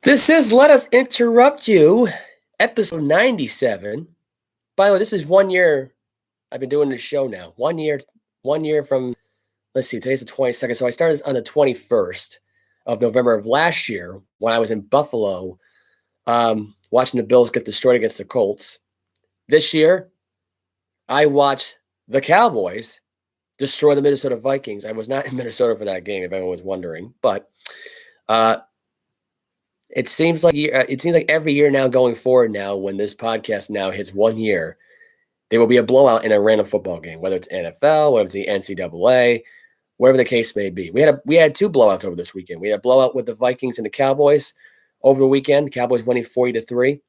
This is Let Us Interrupt You, episode 97. By the way, this is 1 year I've been doing this show now. 1 year from, let's see, today's the 22nd. So I started on the 21st of November of last year when I was in Buffalo watching the Bills get destroyed against the Colts. This year, I watched the Cowboys destroy the Minnesota Vikings. I was not in Minnesota for that game, if anyone was wondering. But it seems like every year now going forward now, when this podcast now hits 1 year, there will be a blowout in a random football game, whether it's NFL, whether it's the NCAA, whatever the case may be. We had two blowouts over this weekend. We had a blowout with the Vikings and the Cowboys over the weekend. The Cowboys winning 40-3.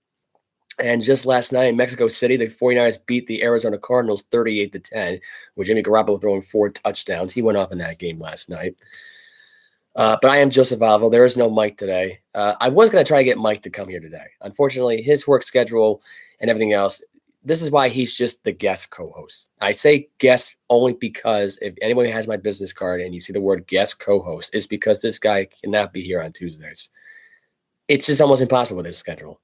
And just last night in Mexico City, the 49ers beat the Arizona Cardinals 38-10, with Jimmy Garoppolo throwing 4 touchdowns. He went off in that game last night. But I am Joseph Alvo. There is no Mike today. I was going to try to get Mike to come here today. Unfortunately, his work schedule and everything else, this is why he's just the guest co-host. I say guest only because if anyone has my business card and you see the word guest co-host, it's because this guy cannot be here on Tuesdays. It's just almost impossible with his schedule.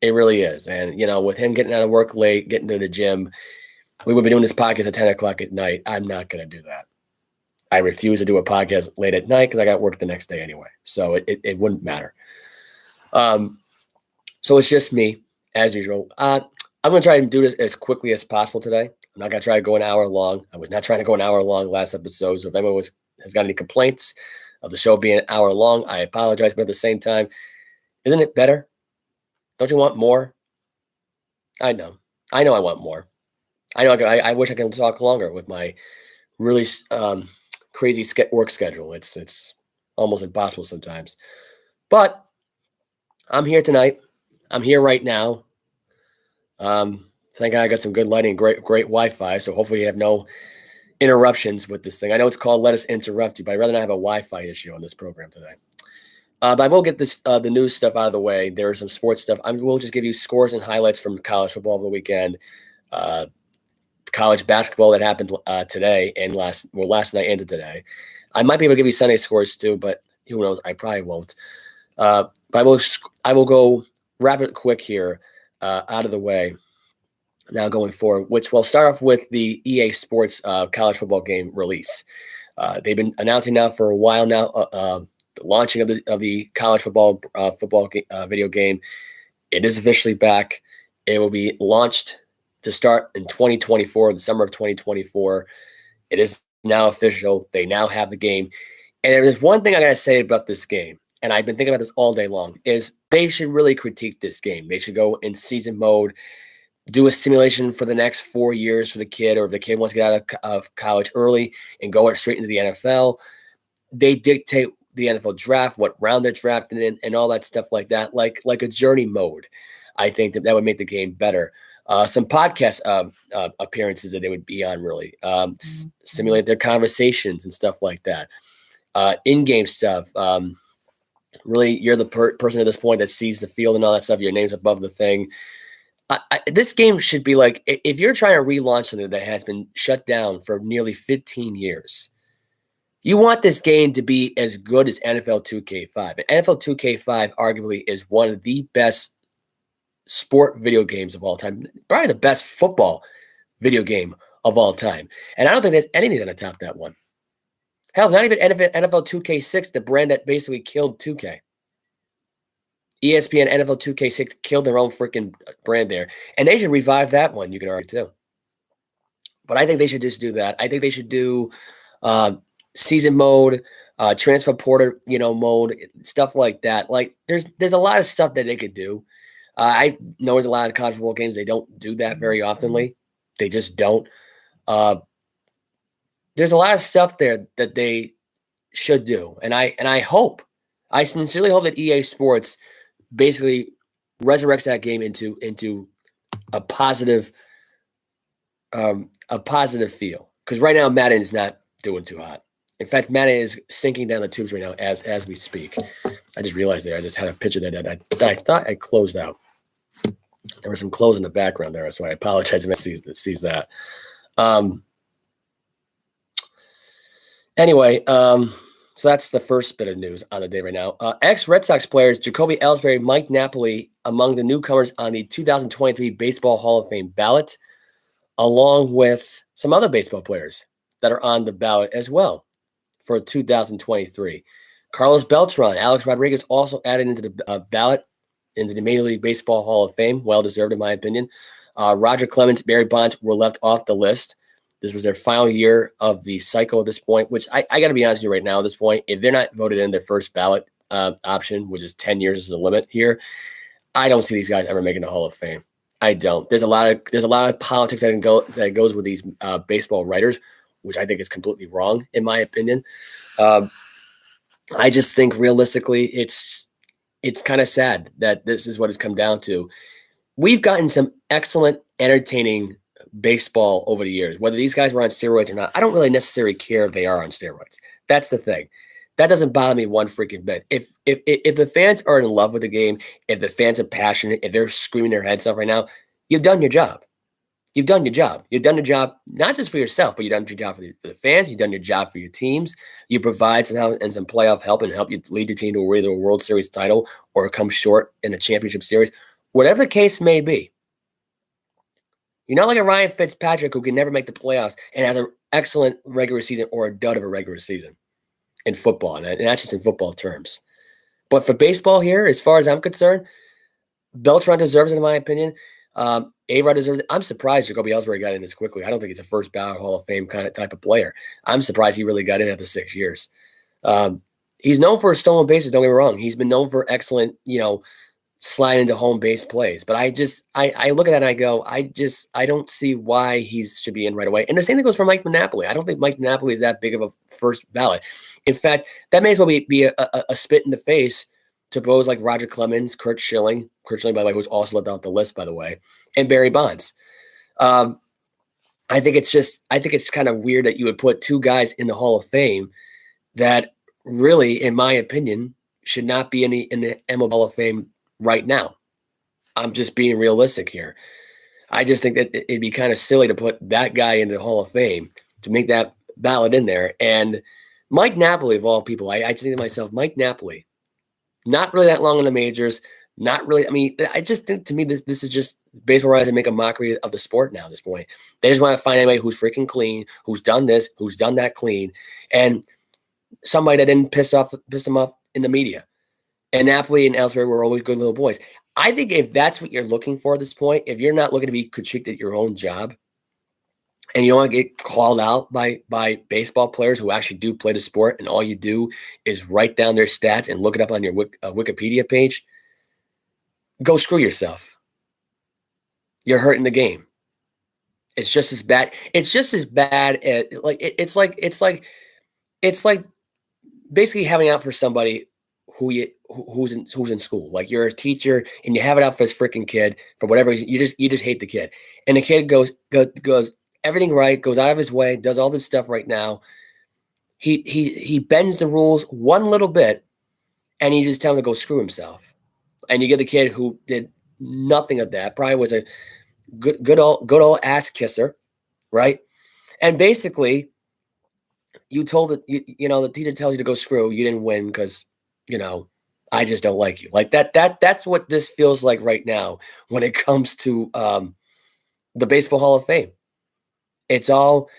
It really is. And, with him getting out of work late, getting to the gym, we would be doing this podcast at 10 o'clock at night. I'm not going to do that. I refuse to do a podcast late at night because I got work the next day anyway. So it wouldn't matter. So it's just me, as usual. I'm going to try and do this as quickly as possible today. I'm not going to try to go an hour long. I was not trying to go an hour long last episode. So if anyone has got any complaints of the show being an hour long, I apologize. But at the same time, isn't it better? Don't you want more? I know I want more. I wish I could talk longer with my really crazy work schedule. It's almost impossible sometimes. But I'm here tonight. I'm here right now. Thank God I got some good lighting, great Wi-Fi. So hopefully you have no interruptions with this thing. I know it's called Let Us Interrupt You, but I'd rather not have a Wi-Fi issue on this program today. But I will get the news stuff out of the way. There is some sports stuff. I will just give you scores and highlights from college football over the weekend. College basketball that happened today and last night into today. I might be able to give you Sunday scores too, but who knows? I probably won't. But I will go rapid quick here out of the way now going forward, which will start off with the EA Sports college football game release. They've been announcing now for a while now the launching of the college football video game. It is officially back. It will be launched to start in 2024, the summer of 2024. It is now official. They now have the game. And there's one thing I got to say about this game, and I've been thinking about this all day long, is they should really critique this game. They should go in season mode, do a simulation for the next 4 years for the kid, or if the kid wants to get out of college early and go straight into the NFL. They dictate the NFL draft, what round they're drafted in, and all that stuff like that, like a journey mode. I think that would make the game better. Some podcast appearances that they would be on, really simulate their conversations and stuff like that. In-game stuff. Really, you're the person at this point that sees the field and all that stuff. Your name's above the thing. This game should be like, if you're trying to relaunch something that has been shut down for nearly 15 years, you want this game to be as good as NFL 2K5. And NFL 2K5 arguably is one of the best sport video games of all time, probably the best football video game of all time. And I don't think that anything's going to top that one. Hell, not even NFL 2K6, the brand that basically killed 2K. ESPN NFL 2K6 killed their own freaking brand there. And they should revive that one, you can argue too. But I think they should just do that. I think they should do season mode, transfer portal, mode, stuff like that. Like there's a lot of stuff that they could do. I know there's a lot of college football games. They don't do that very oftenly. They just don't. There's a lot of stuff there that they should do. And I sincerely hope that EA Sports basically resurrects that game into a positive feel. Because right now Madden is not doing too hot. In fact, Madden is sinking down the tubes right now as we speak. I just realized there. I just had a picture that I thought I closed out. There was some clothes in the background there, so I apologize if anyone sees that. Anyway, So that's the first bit of news on the day right now. Ex-Red Sox players Jacoby Ellsbury, Mike Napoli among the newcomers on the 2023 Baseball Hall of Fame ballot, along with some other baseball players that are on the ballot as well for 2023. Carlos Beltran, Alex Rodriguez also added into the ballot into the Major League Baseball Hall of Fame. Well-deserved, in my opinion. Roger Clemens, Barry Bonds were left off the list. This was their final year of the cycle at this point, which I got to be honest with you right now at this point, if they're not voted in their first ballot option, which is 10 years is the limit here, I don't see these guys ever making the Hall of Fame. I don't. There's a lot of politics that goes with these baseball writers, which I think is completely wrong, in my opinion. I just think realistically, it's kind of sad that this is what it's come down to. We've gotten some excellent, entertaining baseball over the years. Whether these guys were on steroids or not, I don't really necessarily care if they are on steroids. That's the thing. That doesn't bother me one freaking bit. If the fans are in love with the game, if the fans are passionate, if they're screaming their heads off right now, you've done your job. You've done your job. You've done the job not just for yourself, but you've done your job for the fans. You've done your job for your teams. You provide some playoff help and help you lead your team to either a World Series title or come short in a championship series. Whatever the case may be, you're not like a Ryan Fitzpatrick who can never make the playoffs and has an excellent regular season or a dud of a regular season in football, and that's just in football terms. But for baseball here, as far as I'm concerned, Beltran deserves it, in my opinion. A-Rod deserves it. I'm surprised Jacoby Ellsbury got in this quickly. I don't think he's a first ballot Hall of Fame kind of type of player. I'm surprised he really got in after 6 years. He's known for stolen bases, don't get me wrong. He's been known for excellent, slide into home base plays. But I look at that and I go, I don't see why he should be in right away. And the same thing goes for Mike Napoli. I don't think Mike Napoli is that big of a first ballot. In fact, that may as well be a spit in the face to those like Roger Clemens, Curt Schilling, by the way, who's also left out the list, by the way, and Barry Bonds. I think it's kind of weird that you would put two guys in the Hall of Fame that really, in my opinion, should not be in the MLB Hall of Fame right now. I'm just being realistic here. I just think that it'd be kind of silly to put that guy into the Hall of Fame to make that ballot in there. And Mike Napoli, of all people, I just think to myself, Mike Napoli, not really that long in the majors, not really. I mean, I just think to me this is just baseball writers that make a mockery of the sport now at this point. They just want to find anybody who's freaking clean, who's done this, who's done that clean, and somebody that didn't piss them off in the media. And Napoli and Ellsbury were always good little boys. I think if that's what you're looking for at this point, if you're not looking to be critiqued at your own job, and you don't want to get called out by baseball players who actually do play the sport, and all you do is write down their stats and look it up on your Wikipedia page, go screw yourself. You're hurting the game. It's just as bad. It's just as bad as it's like basically having out for somebody who's in school. Like you're a teacher and you have it out for this freaking kid for whatever reason. You just hate the kid, and the kid goes everything right, goes out of his way, does all this stuff right now. He bends the rules one little bit, and you just tell him to go screw himself. And you get the kid who did nothing of that, probably was a good old ass kisser, right? And basically, you told it, the teacher tells you to go screw. You didn't win because, I just don't like you. Like that's what this feels like right now when it comes to the Baseball Hall of Fame. It's all,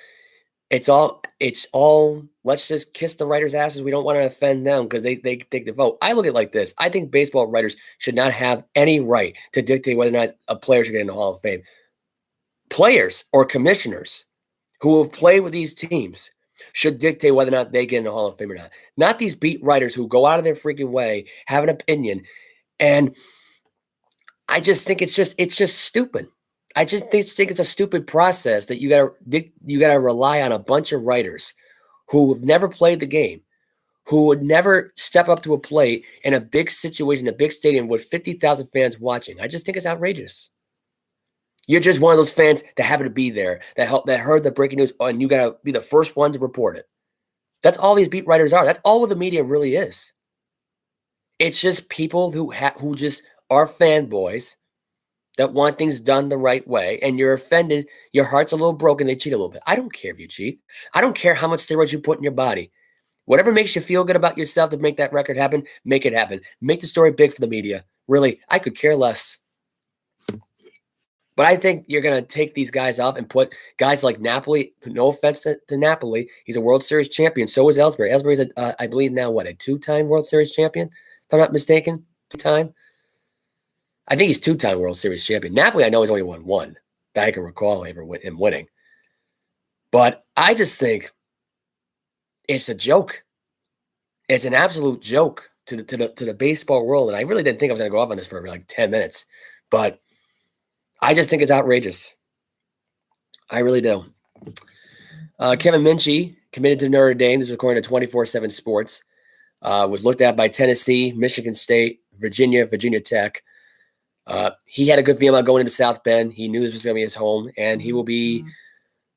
let's just kiss the writers' asses. We don't want to offend them because they take the vote. I look at it like this. I think baseball writers should not have any right to dictate whether or not a player should get in the Hall of Fame. Players or commissioners who have played with these teams should dictate whether or not they get in the Hall of Fame or not. Not these beat writers who go out of their freaking way, have an opinion. And I just think it's just stupid. I just think it's a stupid process that you gotta rely on a bunch of writers who have never played the game, who would never step up to a plate in a big situation, a big stadium with 50,000 fans watching. I just think it's outrageous. You're just one of those fans that happened to be there, that heard the breaking news, and you gotta be the first one to report it. That's all these beat writers are. That's all what the media really is. It's just people who just are fanboys that want things done the right way, and you're offended, your heart's a little broken, they cheat a little bit. I don't care if you cheat. I don't care how much steroids you put in your body. Whatever makes you feel good about yourself to make that record happen, make it happen. Make the story big for the media. Really, I could care less. But I think you're going to take these guys off and put guys like Napoli. No offense to Napoli. He's a World Series champion. So is Ellsbury. Ellsbury's, I believe now, what, a two-time World Series champion? If I'm not mistaken. Two-time? I think he's two-time World Series champion. Napoli, I know he's only won one that I can recall him winning. But I just think it's a joke. It's an absolute joke to the baseball world. And I really didn't think I was going to go off on this for like 10 minutes. But I just think it's outrageous. I really do. Kevin Minchie, committed to Notre Dame. This is according to 24/7 Sports. Was looked at by Tennessee, Michigan State, Virginia Tech. He had a good feeling about going into South Bend. He knew this was going to be his home, and he will be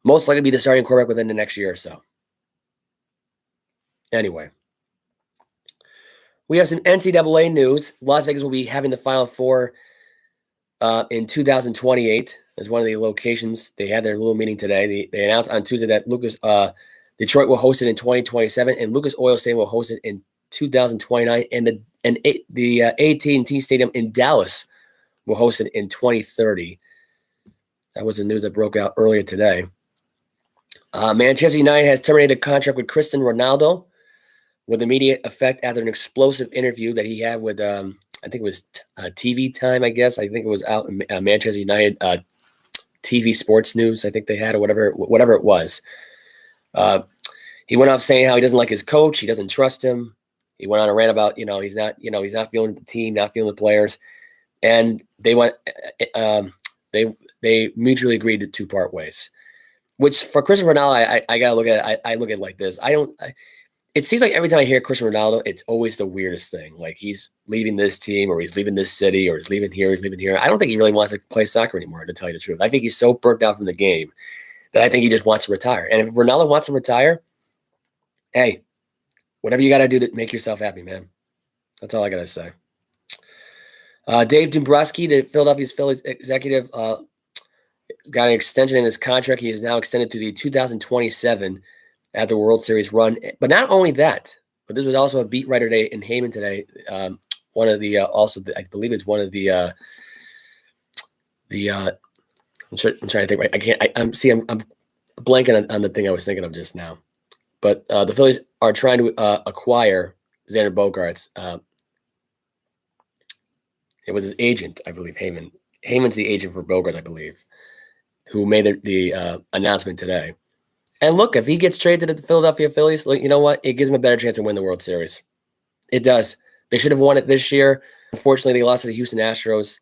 most likely be the starting quarterback within the next year or so. Anyway, we have some NCAA news. Las Vegas will be having the Final Four in 2028 as one of the locations. They had their little meeting today. They announced on Tuesday that Detroit will host it in 2027, and Lucas Oil Stadium will host it in 2029, and the AT&T Stadium in Dallas will host it in 2030. That was the news that broke out earlier today. Manchester United has terminated a contract with Cristiano Ronaldo with immediate effect after an explosive interview that he had with, I think it was TV Time, I guess. I think it was out in Manchester United TV Sports News, I think they had, or whatever it was. He went off saying how he doesn't like his coach. He doesn't trust him. He went on a rant about, he's not feeling the team, not feeling the players. And they mutually agreed to part ways. Which for Cristiano Ronaldo, I gotta look at it. I look at it like this. It seems like every time I hear Cristiano Ronaldo, it's always the weirdest thing. Like he's leaving this team, or he's leaving this city, or he's leaving here, I don't think he really wants to play soccer anymore, to tell you the truth. I think he's so burnt out from the game that I think he just wants to retire. And if Ronaldo wants to retire, hey, whatever you got to do to make yourself happy, man. That's all I got to say. Dave Dombrowski, the Philadelphia Phillies executive, got an extension in his contract. He is now extended to the 2027 at the World Series run. But not only that, but this was also a beat writer day in Heyman today. One of the I believe it's one of the I'm trying to think. Right, I'm blanking on the thing I was thinking of just now. But the Phillies are trying to acquire Xander Bogaerts. It was his agent, I believe, Heyman. Heyman's the agent for Bogaerts, I believe, who made the announcement today. And look, if he gets traded to the Philadelphia Phillies, look, you know what? It gives him a better chance to win the World Series. It does. They should have won it this year. Unfortunately, they lost to the Houston Astros.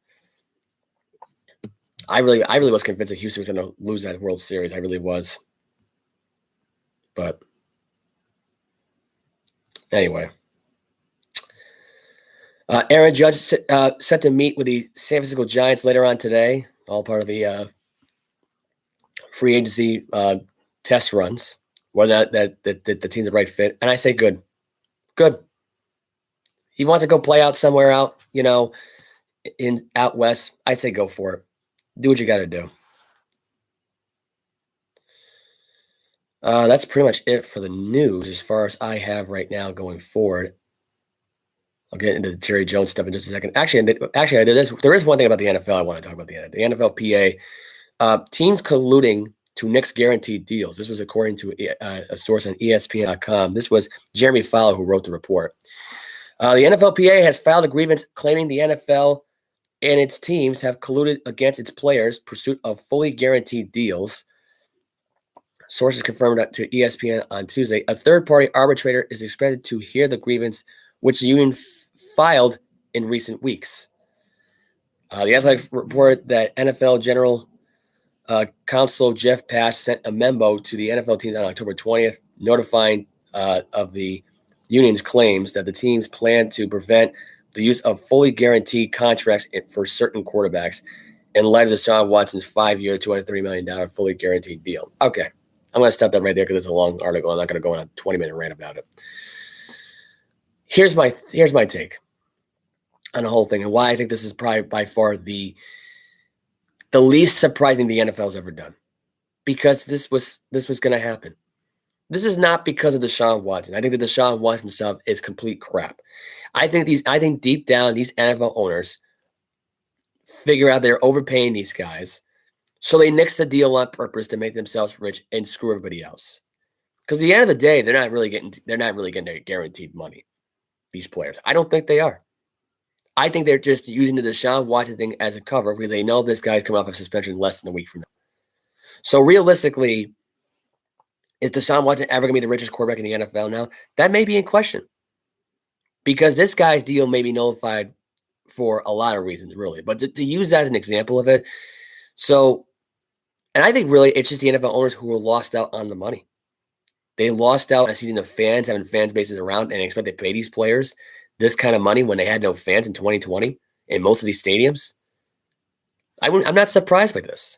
I really was convinced that Houston was going to lose that World Series. I really was. But anyway. Aaron Judge set to meet with the San Francisco Giants later on today, all part of the free agency test runs, whether or not that the team's the right fit. And I say good. Good. He wants to go play out somewhere out, out west. I say go for it. Do what you got to do. That's pretty much it for the news as far as I have right now going forward. I'll get into the Jerry Jones stuff in just a second. Actually, there is one thing about the NFL I want to talk about. The NFLPA teams colluding to nix guaranteed deals. This was according to a source on ESPN.com. This was Jeremy Fowler who wrote the report. The NFLPA has filed a grievance claiming the NFL and its teams have colluded against its players' pursuit of fully guaranteed deals. Sources confirmed that to ESPN on Tuesday. A third-party arbitrator is expected to hear the grievance, which the union filed in recent weeks. The Athletic reported that NFL General Counsel Jeff Pash sent a memo to the NFL teams on October 20th, notifying of the union's claims that the teams plan to prevent the use of fully guaranteed contracts for certain quarterbacks in light of Deshaun Watson's 5-year, $230 million fully guaranteed deal. Okay, I'm going to stop that right there because it's a long article. I'm not going to go on a 20-minute rant about it. Here's my take on the whole thing and why I think this is probably by far the least surprising the NFL's ever done, because this was going to happen. This is not because of Deshaun Watson. I think the Deshaun Watson stuff is complete crap. I think deep down, these NFL owners figure out they're overpaying these guys. So they nix the deal on purpose to make themselves rich and screw everybody else. Because at the end of the day, they're not really getting their guaranteed money. These players, I don't think they are. I think they're just using the Deshaun Watson thing as a cover because they know this guy's coming off of suspension less than a week from now. So realistically, is Deshaun Watson ever going to be the richest quarterback in the NFL now? That may be in question because this guy's deal may be nullified for a lot of reasons, really. But to use that as an example of it, so, and I think really it's just the NFL owners who were lost out on the money. They lost out on a season of fans, having fans bases around, and expect to pay these players this kind of money when they had no fans in 2020 in most of these stadiums. I'm not surprised by this.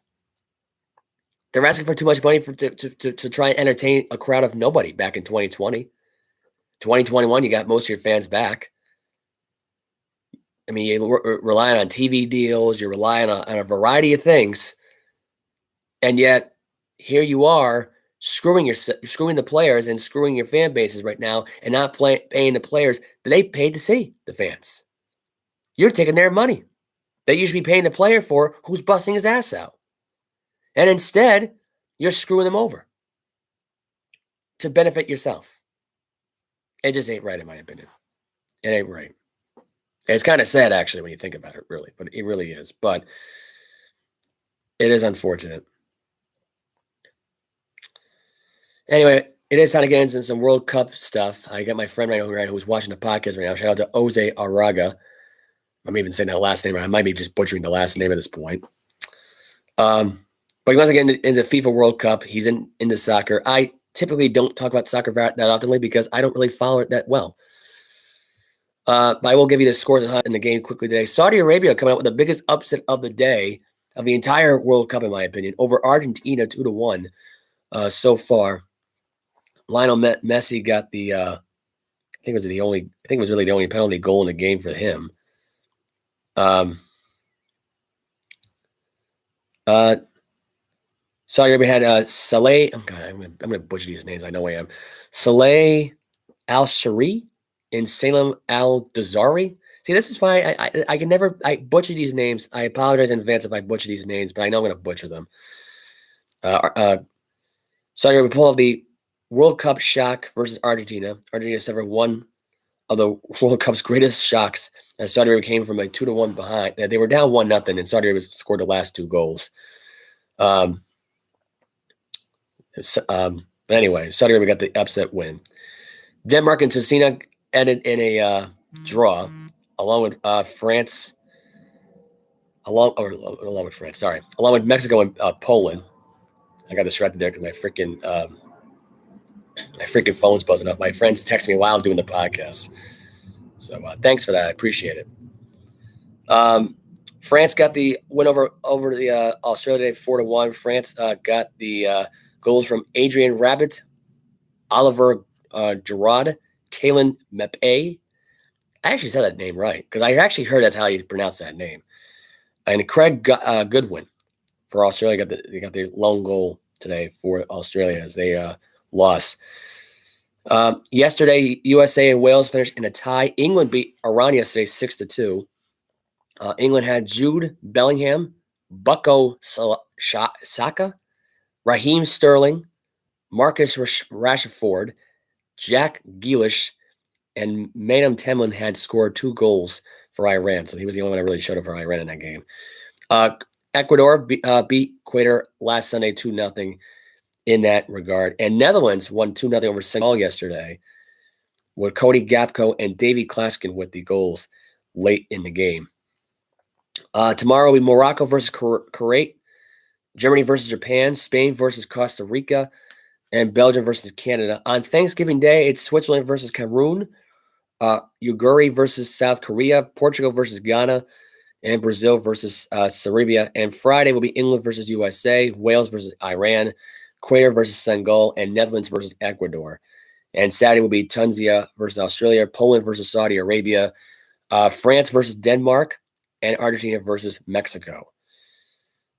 They're asking for too much money to try and entertain a crowd of nobody back in 2020. 2021, you got most of your fans back. I mean, you're relying on TV deals, you're relying on a variety of things, and yet here you are screwing the players and screwing your fan bases right now, and not paying the players that they paid to see, the fans. You're taking their money that you should be paying the player for, who's busting his ass out, and instead you're screwing them over to benefit yourself. It just ain't right, in my opinion. It ain't right. It's kind of sad, actually, when you think about it, really. But it really is. But it is unfortunate. Anyway, it is time to get into some World Cup stuff. I got my friend right over here who's watching the podcast right now. Shout out to Jose Araga. I'm even saying that last name. I might be just butchering the last name at this point. But he wants to get into FIFA World Cup. He's into soccer. I typically don't talk about soccer that often because I don't really follow it that well. But I will give you the scores in the game quickly today. Saudi Arabia coming out with the biggest upset of the day of the entire World Cup, in my opinion, over Argentina 2-1 so far. Lionel Messi got the I think it was really the only penalty goal in the game for him. Saudi Arabia had Saleh. I'm gonna butcher these names. I know I am. Saleh Al-Shari and Salem Al-Dazari. See, this is why I can never butcher these names. I apologize in advance if I butcher these names, but I know I'm going to butcher them. Saudi Arabia pull off the World Cup shock versus Argentina. Argentina suffered one of the World Cup's greatest shocks as Saudi Arabia came from a 2-1 behind. They were down 1-0, and Saudi Arabia scored the last two goals. But anyway, Saudi Arabia got the upset win. Denmark and Cesena ended in a draw, along with France. Along with Mexico and Poland. I got distracted there because my freaking phone's buzzing up. My friends text me while I'm doing the podcast. So thanks for that. I appreciate it. France got the win over the Australia 4-1. France got the goals from Adrian Rabiot, Oliver Giroud, Kalen Mbappe. I actually said that name right because I actually heard that's how you pronounce that name. And Craig Goodwin for Australia got the lone goal today for Australia as they lost. Yesterday, USA and Wales finished in a tie. England beat Iran yesterday 6-2. England had Jude Bellingham, Bucko Saka, Raheem Sterling, Marcus Rashford, Jack Grealish, and Manem Temlin had scored 2 goals for Iran. So he was the only one that really showed up for Iran in that game. Ecuador beat Ecuador last Sunday 2-0 in that regard. And Netherlands won 2-0 over Senegal yesterday with Cody Gakpo and Davy Klaskin with the goals late in the game. Tomorrow will be Morocco versus Kuwait, Germany versus Japan, Spain versus Costa Rica, and Belgium versus Canada. On Thanksgiving Day, it's Switzerland versus Cameroon, Uruguay versus South Korea, Portugal versus Ghana, and Brazil versus Serbia. And Friday will be England versus USA, Wales versus Iran, Ecuador versus Senegal, and Netherlands versus Ecuador. And Saturday will be Tunisia versus Australia, Poland versus Saudi Arabia, France versus Denmark, and Argentina versus Mexico.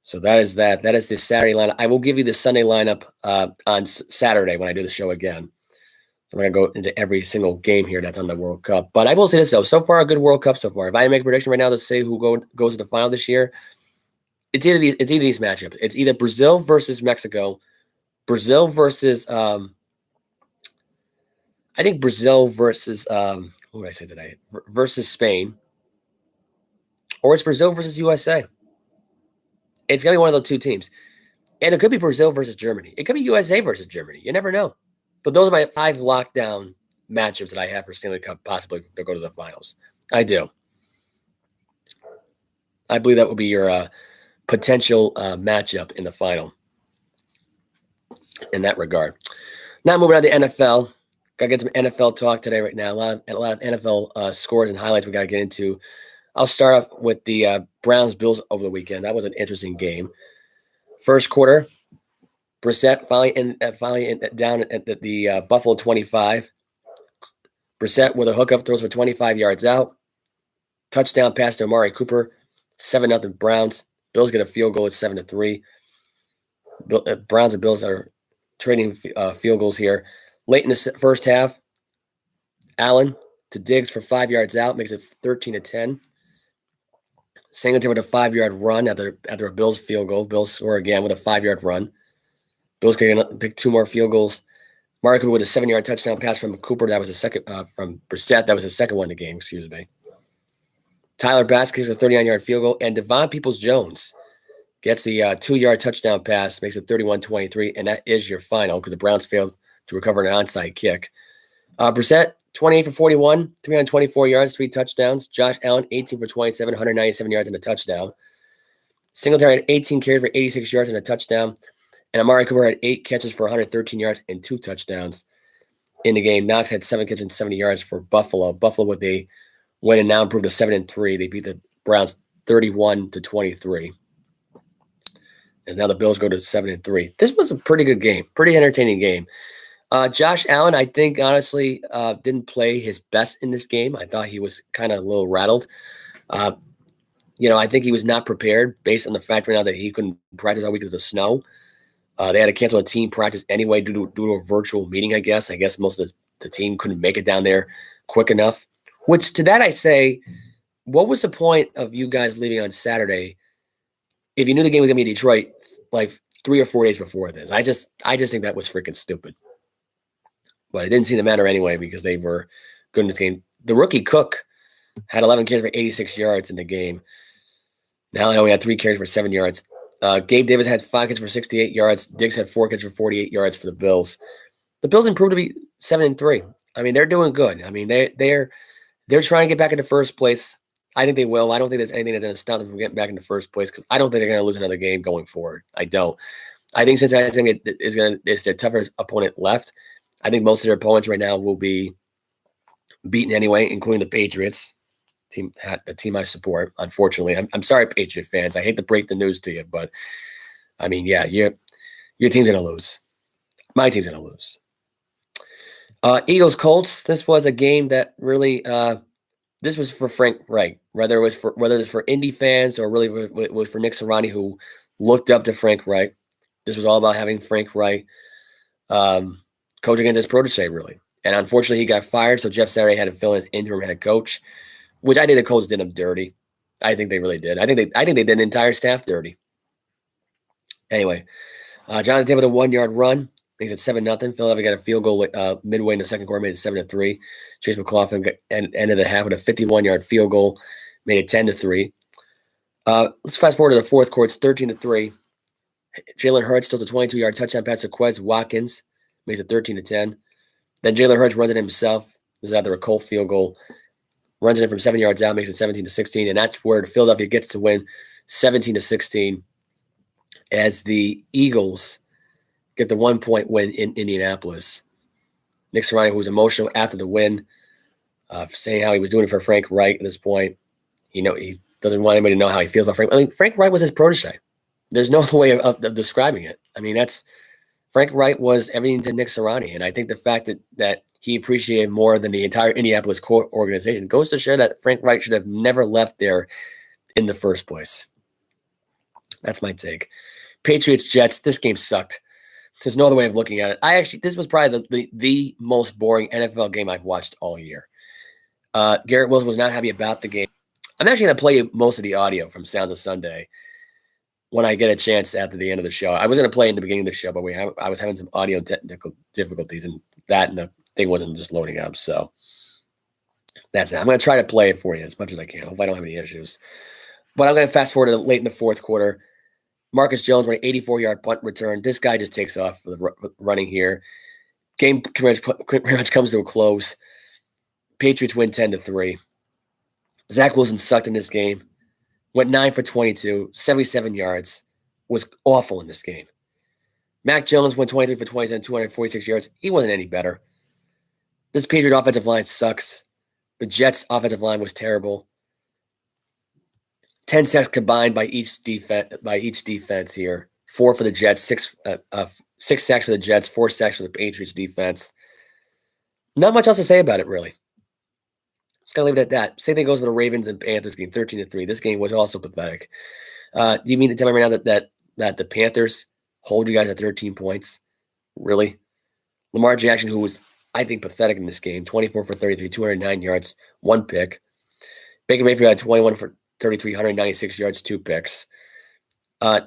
So that is that. That is the Saturday lineup. I will give you the Sunday lineup on Saturday when I do the show again. I'm going to go into every single game here that's on the World Cup. But I will say this, though. So far, a good World Cup so far. If I make a prediction right now to say who goes to the final this year, it's either these matchups. It's either Brazil versus Mexico, Brazil versus I think Brazil versus what did I say today? Versus Spain, or it's Brazil versus USA. It's going to be one of those two teams. And it could be Brazil versus Germany. It could be USA versus Germany. You never know. But those are my 5 lockdown matchups that I have for Stanley Cup possibly to go to the finals. I do. I believe that would be your potential matchup in the final in that regard. Now moving on to NFL. Got to get some NFL talk today right now. A lot of NFL scores and highlights we got to get into. I'll start off with the Browns-Bills over the weekend. That was an interesting game. First quarter, Brissett finally down at the Buffalo 25. Brissett with a hookup throws for 25 yards out. Touchdown pass to Amari Cooper. 7-0 Browns. Bills get a field goal at 7-3. Browns and Bills are trading field goals here. Late in the first half, Allen to Diggs for 5 yards out, makes it 13-10. Singleton with a 5-yard run after a Bills field goal. Bills score again with a 5-yard run. Bills can pick 2 more field goals. Amari Cooper with a 7-yard touchdown pass from Cooper. That was the second from Brissett. That was the second one in the game. Excuse me. Tyler Bass gets a 39-yard field goal, and Devon Peoples-Jones gets the 2-yard touchdown pass, makes it 31-23, and that is your final because the Browns failed to recover an onside kick. Brissett, 28 for 41, 324 yards, 3 touchdowns. Josh Allen, 18 for 27, 197 yards and a touchdown. Singletary had 18 carries for 86 yards and a touchdown. And Amari Cooper had 8 catches for 113 yards and 2 touchdowns in the game. Knox had 7 catches and 70 yards for Buffalo. Buffalo with a win and now improved to 7-3. They beat the Browns 31-23. As now the Bills go to 7-3. This was a pretty good game, pretty entertaining game. Josh Allen, I think, honestly, didn't play his best in this game. I thought he was kind of a little rattled. I think he was not prepared based on the fact right now that he couldn't practice all week because of the snow. They had to cancel a team practice anyway due to a virtual meeting, I guess. I guess most of the team couldn't make it down there quick enough. Which, to that I say, what was the point of you guys leaving on Saturday if you knew the game was going to be in Detroit like 3 or 4 days before this? I just think that was freaking stupid. But it didn't seem to matter anyway because they were good in this game. The rookie Cook had 11 carries for 86 yards in the game. Now he only had 3 carries for 7 yards. Gabe Davis had 5 catches for 68 yards. Diggs had 4 catches for 48 yards for the Bills. The Bills improved to be 7-3. I mean, they're doing good. I mean, they're trying to get back into first place. I think they will. I don't think there's anything that's going to stop them from getting back into first place because I don't think they're going to lose another game going forward. I don't. I think Cincinnati is their toughest opponent left. I think most of their opponents right now will be beaten anyway, including the Patriots, the team I support. Unfortunately, I'm sorry, Patriot fans. I hate to break the news to you, but I mean, yeah, your team's going to lose. My team's going to lose. Eagles Colts. This was a game that really this was for Frank Reich. Whether it was for Indy fans or really was for Nick Sirianni, who looked up to Frank Reich. This was all about having Frank Reich coach against his protege, really. And unfortunately, he got fired, so Jeff Saturday had to fill in as interim head coach, which I think the Colts did him dirty. I think they really did. I think they did the entire staff dirty. Anyway, Jonathan Taylor with a 1-yard run makes it 7-0. Philadelphia got a field goal midway in the second quarter, made it 7-3. Chase McLaughlin ended the half with a 51-yard field goal, made it 10-3. Let's fast forward to the fourth quarter. It's 13-3. Jalen Hurts throws a 22-yard touchdown pass to Quez Watkins, makes it 13-10. Then Jalen Hurts runs it himself. This is after a Colt field goal. Runs it in from 7 yards out, makes it 17-16. And that's where Philadelphia gets to win 17-16 as the Eagles get the 1-point win in Indianapolis. Nick Sirianni, who was emotional after the win, saying how he was doing it for Frank Reich at this point. He doesn't want anybody to know how he feels about Frank. I mean, Frank Reich was his protege. There's no other way of describing it. I mean, Frank Reich was everything to Nick Sirianni, and I think the fact that he appreciated more than the entire Indianapolis Colts organization goes to show that Frank Reich should have never left there in the first place. That's my take. Patriots, Jets, this game sucked. There's no other way of looking at it. This was probably the most boring NFL game I've watched all year. Garrett Wilson was not happy about the game. I'm actually going to play you most of the audio from Sounds of Sunday when I get a chance after the end of the show. I was going to play in the beginning of the show, but I was having some audio technical difficulties, and the thing wasn't just loading up. So that's it. I'm going to try to play it for you as much as I can. Hopefully I don't have any issues. But I'm going to fast forward to late in the fourth quarter. Marcus Jones running 84-yard punt return. This guy just takes off for the running here. Game pretty much comes to a close. Patriots win 10-3. Zach Wilson sucked in this game. Went 9 for 22, 77 yards. Was awful in this game. Mac Jones went 23 for 27, 246 yards. He wasn't any better. This Patriot offensive line sucks. The Jets offensive line was terrible. 10 sacks combined by each defense here. 4 for the Jets, 6 sacks for the Jets, 4 sacks for the Patriots defense. Not much else to say about it, really. Just gotta leave it at that. Same thing goes with the Ravens and Panthers game, 13-3. This game was also pathetic. You mean to tell me right now that the Panthers hold you guys at 13 points? Really? Lamar Jackson, who was, I think, pathetic in this game, 24 for 33, 209 yards, 1 pick. Baker Mayfield had 21 for 33, 196 yards, 2 picks.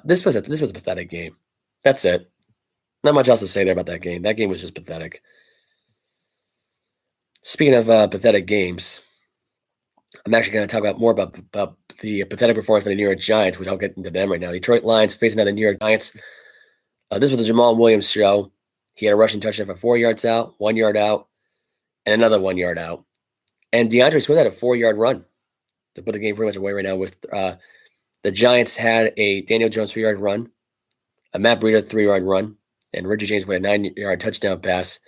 This was a pathetic game. That's it. Not much else to say there about that game. That game was just pathetic. Speaking of pathetic games, I'm actually going to talk more about the pathetic performance of the New York Giants, which I'll get into them right now. Detroit Lions facing another New York Giants. This was the Jamal Williams show. He had a rushing touchdown for 4 yards out, 1 yard out, and another 1 yard out. And DeAndre Swift had a 4-yard run to put the game pretty much away right now. With the Giants had a Daniel Jones 3-yard run, a Matt Breida 3-yard run, and Richie James with a 9-yard touchdown pass.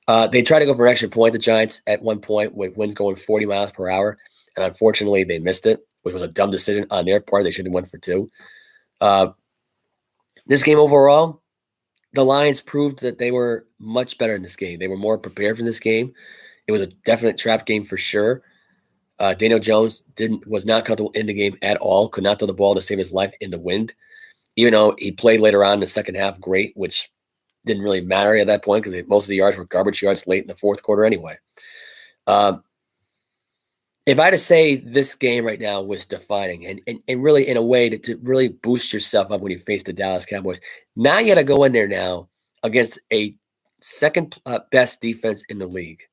They tried to go for an extra point, the Giants, at one point with winds going 40 miles per hour, and unfortunately they missed it, which was a dumb decision on their part. They should have went for 2. This game overall, the Lions proved that they were much better in this game. They were more prepared for this game. It was a definite trap game for sure. Daniel Jones was not comfortable in the game at all, could not throw the ball to save his life in the wind, even though he played later on in the second half great, which didn't really matter at that point because most of the yards were garbage yards late in the fourth quarter anyway. If I had to say this game right now was defining and really in a way to really boost yourself up when you face the Dallas Cowboys, now you got to go in there now against a second best defense in the league.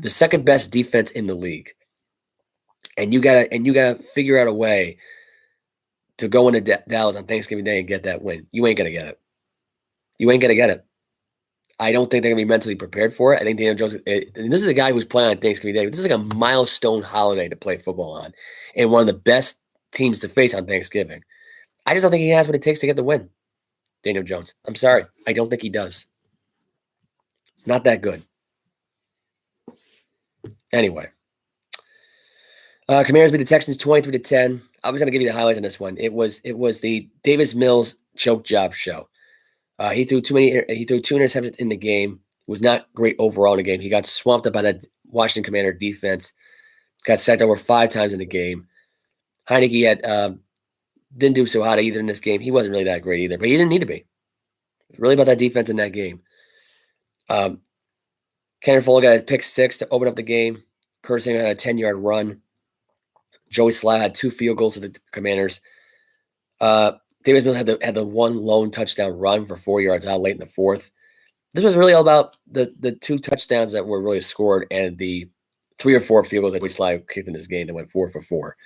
The second best defense in the league. And you gotta figure out a way to go into Dallas on Thanksgiving Day and get that win. You ain't gonna get it. You ain't gonna get it. I don't think they're gonna be mentally prepared for it. I think Daniel Jones, and this is a guy who's playing on Thanksgiving Day. This is like a milestone holiday to play football on, and one of the best teams to face on Thanksgiving. I just don't think he has what it takes to get the win. Daniel Jones. I'm sorry. I don't think he does. It's not that good. Anyway. Commanders beat the Texans 23-10. I was going to give you the highlights on this one. It was the Davis Mills choke job show. He threw 2 interceptions in the game. Was not great overall in the game. He got swamped up by that Washington Commander defense. Got sacked over 5 times in the game. Heineke didn't do so hot either in this game. He wasn't really that great either, but he didn't need to be. It's really about that defense in that game. Kenner Fuller got a pick 6 to open up the game. Curtis Samuel had a 10-yard run. Joey Sly had 2 field goals to the Commanders. Davis Mills had the one lone touchdown run for 4 yards out late in the fourth. This was really all about the 2 touchdowns that were really scored and the 3 or 4 field goals that Joey Sly kicked in this game that went 4 for 4.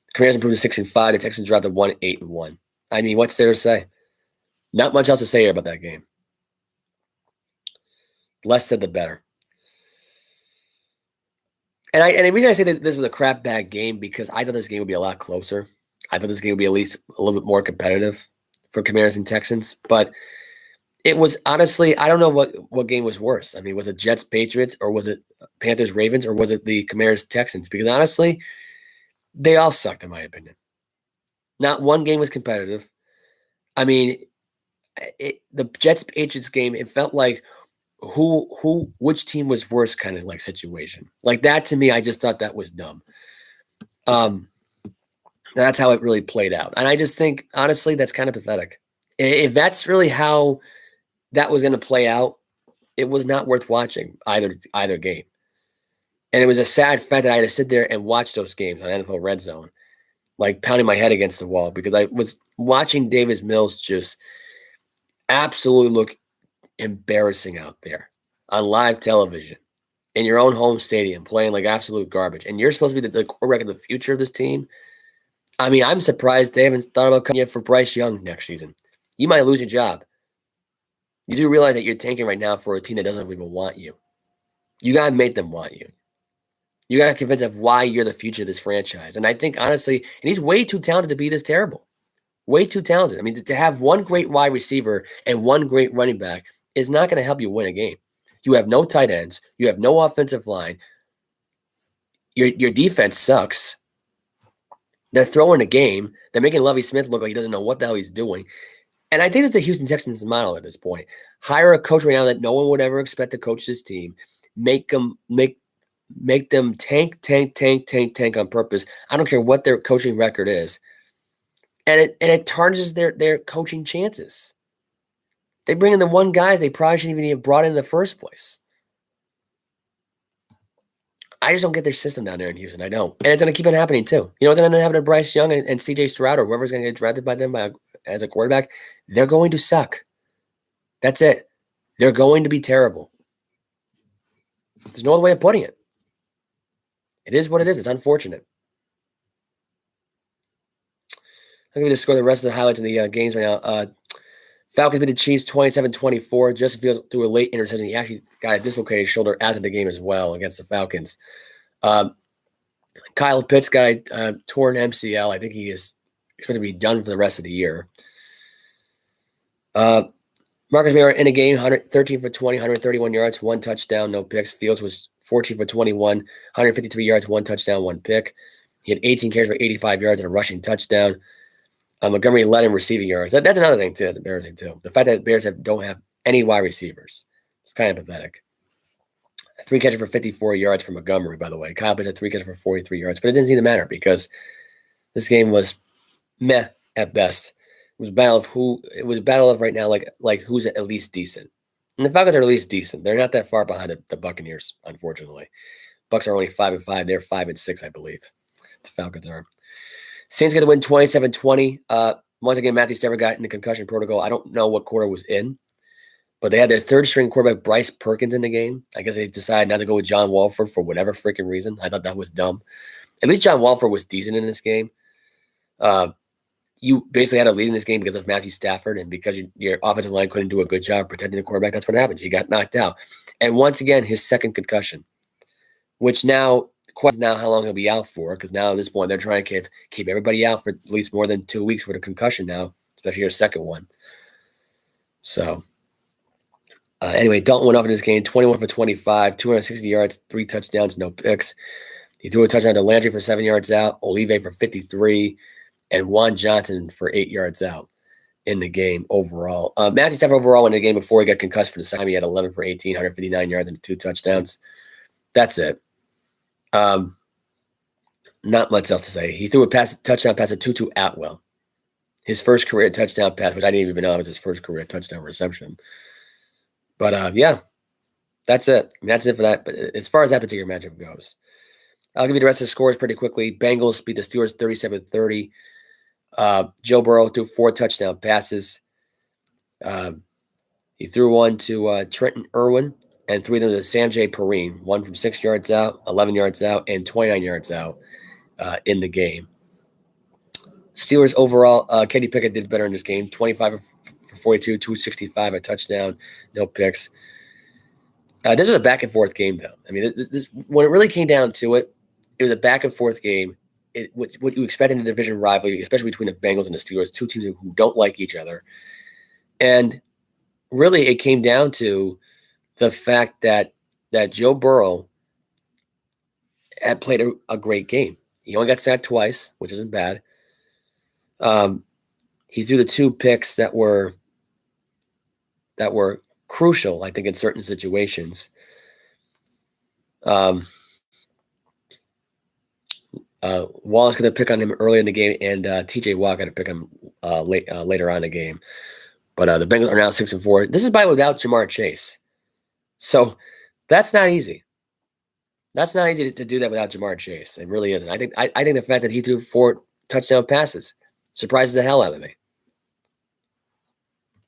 The Commanders improved to 6-5. The Texans dropped to 1-8-1. I mean, what's there to say? Not much else to say here about that game. Less said, the better. And the reason I say that this was a crap bag game because I thought this game would be a lot closer. I thought this game would be at least a little bit more competitive for Commanders and Texans. But it was honestly, I don't know what game was worse. I mean, was it Jets Patriots or was it Panthers Ravens or was it the Commanders Texans? Because honestly, they all sucked in my opinion. Not one game was competitive. I mean, the Jets Patriots game, it felt like which team was worse kind of like situation. Like that to me, I just thought that was dumb. That's how it really played out. And I just think, honestly, that's kind of pathetic. If that's really how that was going to play out, it was not worth watching either game. And it was a sad fact that I had to sit there and watch those games on NFL Red Zone, like pounding my head against the wall because I was watching Davis Mills just absolutely look embarrassing out there on live television in your own home stadium playing like absolute garbage. And you're supposed to be the quarterback of the future of this team. I mean, I'm surprised they haven't thought about coming in for Bryce Young next season. You might lose your job. You do realize that you're tanking right now for a team that doesn't even want you. You got to make them want you. You got to convince them of why you're the future of this franchise. And I think, honestly, and he's way too talented to be this terrible. Way too talented. I mean, to have one great wide receiver and one great running back is not going to help you win a game. You have no tight ends. You have no offensive line. Your defense sucks. They're throwing a game. They're making Lovie Smith look like he doesn't know what the hell he's doing. And I think it's a Houston Texans model at this point. Hire a coach right now that no one would ever expect to coach this team. Make them tank on purpose. I don't care what their coaching record is. And it tarnishes their coaching chances. They bring in the one guys they probably shouldn't even have brought in the first place. I just don't get their system down there in Houston. I don't. And it's going to keep on happening too. You know what's going to happen to Bryce Young and CJ Stroud or whoever's going to get drafted by them as a quarterback? They're going to suck. That's it. They're going to be terrible. There's no other way of putting it. It is what it is. It's unfortunate. I'm going to just score the rest of the highlights in the games right now. Falcons beat the Chiefs 27-24. Justin Fields threw a late interception. He actually got a dislocated shoulder after the game as well against the Falcons. Kyle Pitts got a torn MCL. I think he is expected to be done for the rest of the year. Marcus Mariota in a game, 13 for 20, 131 yards, 1 touchdown, no picks. Fields was 14 for 21, 153 yards, 1 touchdown, 1 pick. He had 18 carries for 85 yards and a rushing touchdown. Montgomery led in receiving yards. That's another thing, too. That's embarrassing, too. The fact that Bears don't have any wide receivers. It's kind of pathetic. 3 catches for 54 yards for Montgomery, by the way. Kyle Pitts had 3 catches for 43 yards. But it didn't seem to matter because this game was meh at best. It was a battle of right now, like who's at least decent. And the Falcons are at least decent. They're not that far behind the Buccaneers, unfortunately. Bucs are only 5-5. They're 5-6, I believe. The Falcons are. Saints going to win 27-20. Once again, Matthew Stafford got in the concussion protocol. I don't know what quarter was in, but they had their third-string quarterback, Bryce Perkins, in the game. I guess they decided not to go with John Walford for whatever freaking reason. I thought that was dumb. At least John Walford was decent in this game. You basically had to lead in this game because of Matthew Stafford and because your offensive line couldn't do a good job protecting the quarterback. That's what happened. He got knocked out. And once again, his second concussion, which now how long he'll be out for, because now at this point they're trying to keep everybody out for at least more than 2 weeks for the concussion now, especially your second one. So anyway, Dalton went off in this game, 21 for 25, 260 yards, 3 touchdowns, no picks. He threw a touchdown to Landry for 7 yards out, Olive for 53, and Juan Johnson for 8 yards out in the game overall. Matthew Stafford overall in the game before he got concussed for the second, he had 11 for 18, 159 yards and 2 touchdowns. That's it. Not much else to say. He threw a touchdown pass to Tutu Atwell. His first career touchdown pass, which I didn't even know was his first career touchdown reception. But yeah, that's it. I mean, that's it for that. But as far as that particular matchup goes, I'll give you the rest of the scores pretty quickly. Bengals beat the Steelers 37-30. Joe Burrow threw 4 touchdown passes. He threw one to Trenton Irwin and 3 to Sam J. Perrine, 1 from 6 yards out, 11 yards out, and 29 yards out in the game. Steelers overall, Kenny Pickett did better in this game, 25 for 42, 265, a touchdown, no picks. This was a back-and-forth game, though. I mean, when it really came down to it, it was a back-and-forth game. What you expect in a division rivalry, especially between the Bengals and the Steelers, 2 teams who don't like each other. And really, it came down to the fact that Joe Burrow had played a great game. He only got sacked twice, which isn't bad. He threw the 2 picks that were crucial, I think, in certain situations. Wallace going to pick on him early in the game, and TJ Watt going to pick him later on in the game. But the Bengals are now 6-4. This is by without Jamar Chase. So that's not easy. That's not easy to do that without Jamar Chase. It really isn't. I think the fact that he threw 4 touchdown passes surprises the hell out of me.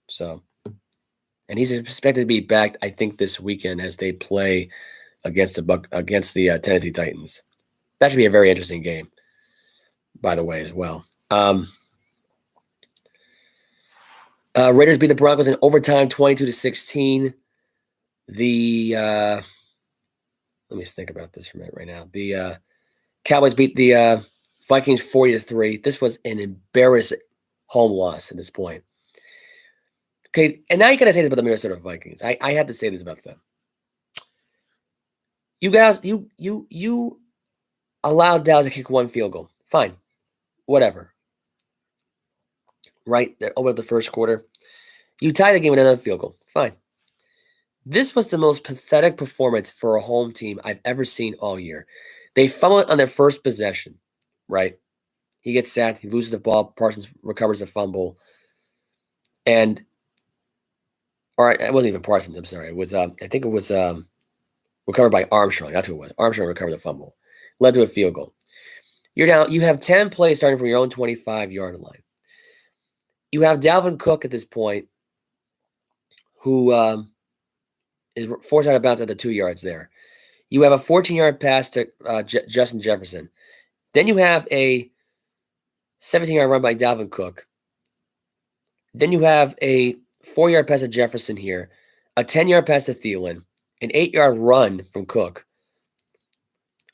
So, and he's expected to be back, I think, this weekend as they play against the Tennessee Titans. That should be a very interesting game, by the way, as well. Raiders beat the Broncos in overtime, 22-16. Let me think about this for a minute right now. The Cowboys beat the Vikings 40-3. This was an embarrassing home loss at this point. Okay, and now you gotta say this about the Minnesota Vikings. I have to say this about them. You guys, you allowed Dallas to kick 1 field goal. Fine, whatever. Right, they're over the first quarter. You tie the game with another field goal. Fine. This was the most pathetic performance for a home team I've ever seen all year. They fumbled on their first possession, right? He gets sacked. He loses the ball. Parsons recovers the fumble. It wasn't even Parsons. I'm sorry. It was, I think it was recovered by Armstrong. That's who it was. Armstrong recovered the fumble. Led to a field goal. You're down. You have 10 plays starting from your own 25-yard line. You have Dalvin Cook at this point, who is forced out of bounds at the 2 yards there. You have a 14-yard pass to Justin Jefferson. Then you have a 17-yard run by Dalvin Cook. Then you have a 4-yard pass to Jefferson here, a 10-yard pass to Thielen, an 8-yard run from Cook.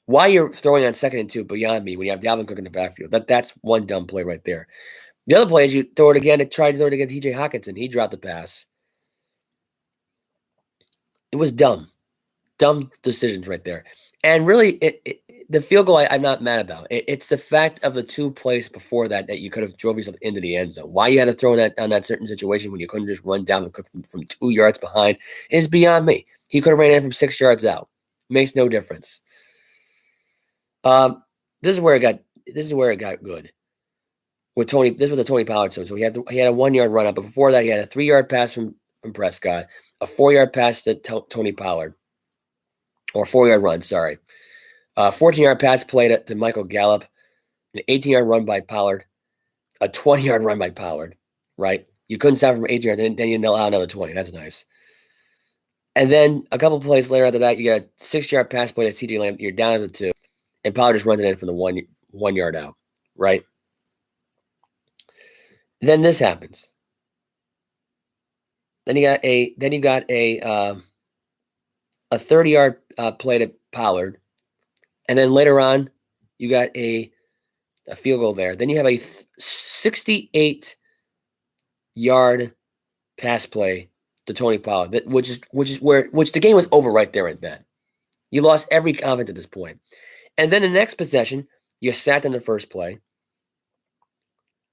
Why you're throwing on 2nd and 2 beyond me when you have Dalvin Cook in the backfield? That's one dumb play right there. The other play is you throw it again. Try to throw it against TJ Hawkinson. He dropped the pass. It was dumb. Dumb decisions right there. And really, the field goal I'm not mad about. It's the fact of the 2 plays before that you could have drove yourself into the end zone. Why you had to throw that on that certain situation when you couldn't just run down from 2 yards behind is beyond me. He could have ran in from 6 yards out. Makes no difference. This is where it got good. With Tony, this was a Tony Pollard zone. So he had a 1-yard run up, but before that he had a 3-yard pass from Prescott, a 4-yard pass to Tony Pollard, or 4-yard run, sorry. 14-yard pass play to Michael Gallup, an 18-yard run by Pollard, a 20-yard run by Pollard, right? You couldn't stop from 18 yards, then you allow another 20. That's nice. And then a couple plays later after that, you got a 6-yard pass play to CJ Lamb. You're down to the 2, and Pollard just runs it in from the 1 yard out, right? Then this happens. Then you got a 30-yard play to Pollard, and then later on you got a field goal there. Then you have a 68-yard pass play to Tony Pollard, which the game was over right there and then. You lost every confidence at this point. And then the next possession, you're sacked in the first play.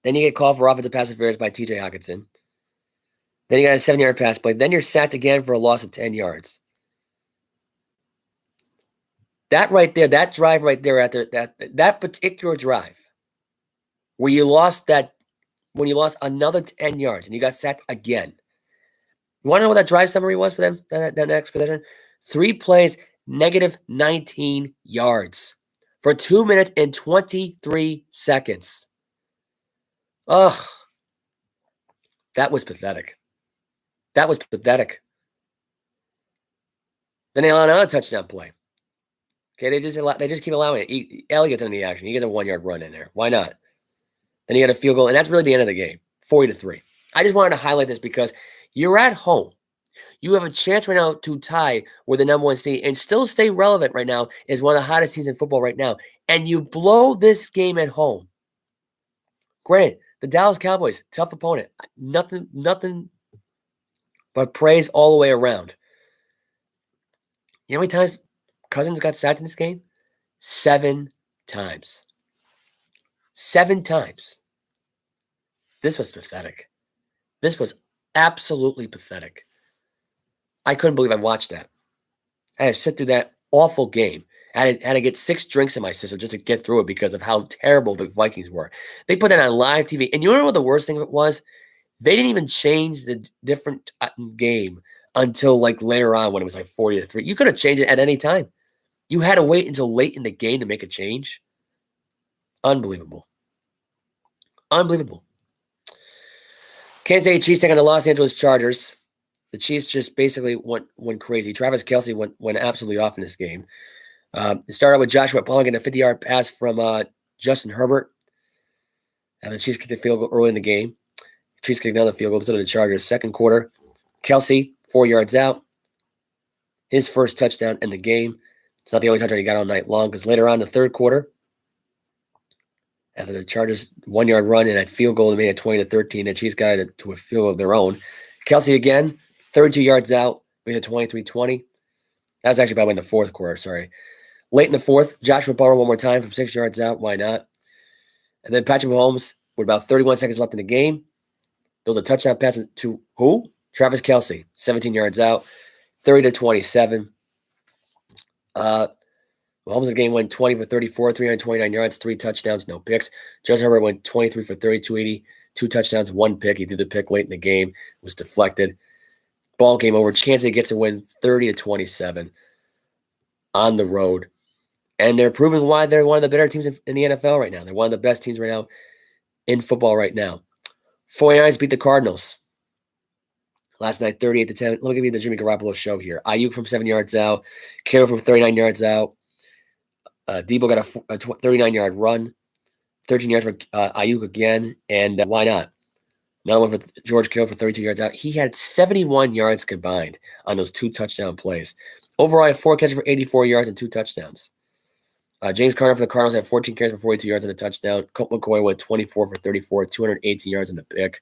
Then you get called for offensive pass interference by TJ Hawkinson. Then you got a 7-yard pass play. Then you're sacked again for a loss of 10 yards. That right there, that drive right there, after that particular drive, where you lost when you lost another 10 yards and you got sacked again. You want to know what that drive summary was for them? That next possession? 3 plays, negative 19 yards for 2 minutes and 23 seconds. Ugh. That was pathetic. That was pathetic. Then they allow another touchdown play. Okay, they just keep allowing it. Ellie gets in the action. He gets a 1-yard run in there. Why not? Then he got a field goal, and that's really the end of the game. 40-3. I just wanted to highlight this because you're at home. You have a chance right now to tie with the number 1 seed and still stay relevant right now as one of the hottest teams in football right now. And you blow this game at home. Granted, the Dallas Cowboys, tough opponent. Nothing but praise all the way around. You know how many times Cousins got sacked in this game? 7 times. 7 times. This was pathetic. This was absolutely pathetic. I couldn't believe I watched that. I had to sit through that awful game Had to get 6 drinks in my system just to get through it because of how terrible the Vikings were. They put that on live TV. And you know what the worst thing of it was? They didn't even change the different game until like later on when it was like 40-3. You could have changed it at any time. You had to wait until late in the game to make a change. Unbelievable. Unbelievable. Kansas City Chiefs taking the Los Angeles Chargers. The Chiefs just basically went crazy. Travis Kelce went absolutely off in this game. It started with Joshua Palmer getting a 50-yard pass from Justin Herbert. And the Chiefs kicked the field goal early in the game. Chiefs kicked another field goal to the Chargers. Second quarter, Kelce, 4 yards out. His first touchdown in the game. It's not the only touchdown he got all night long because later on in the third quarter, after the Chargers 1 yard run and a field goal, they made it 20-13. The Chiefs got it to a field goal of their own. Kelce again, 32 yards out, made it 23-20. That was actually probably in the fourth quarter, sorry. Late in the fourth, Joshua Palmer one more time from 6 yards out. Why not? And then Patrick Mahomes, with about 31 seconds left in the game, threw the touchdown pass to who? Travis Kelce, 17 yards out, 30-27. Mahomes in the game went 20 for 34, 329 yards, 3 touchdowns, no picks. Justin Herbert went 23 for 30, 280, 2 touchdowns, 1 pick. He did the pick late in the game, was deflected. Ball game over. Kansas City gets to win 30-27 on the road. And they're proving why they're one of the better teams in the NFL right now. They're one of the best teams right now in football right now. 49ers beat the Cardinals last night, 38-10. Let me give you the Jimmy Garoppolo show here. Ayuk from 7 yards out. Kittle from 39 yards out. Debo got a 39-yard run. 13 yards for Ayuk again. And why not? Another one for George Kittle for 32 yards out. He had 71 yards combined on those 2 touchdown plays. Overall, I had 4 catches for 84 yards and 2 touchdowns. James Conner for the Cardinals had 14 carries for 42 yards and a touchdown. Colt McCoy went 24 for 34, 218 yards in the pick.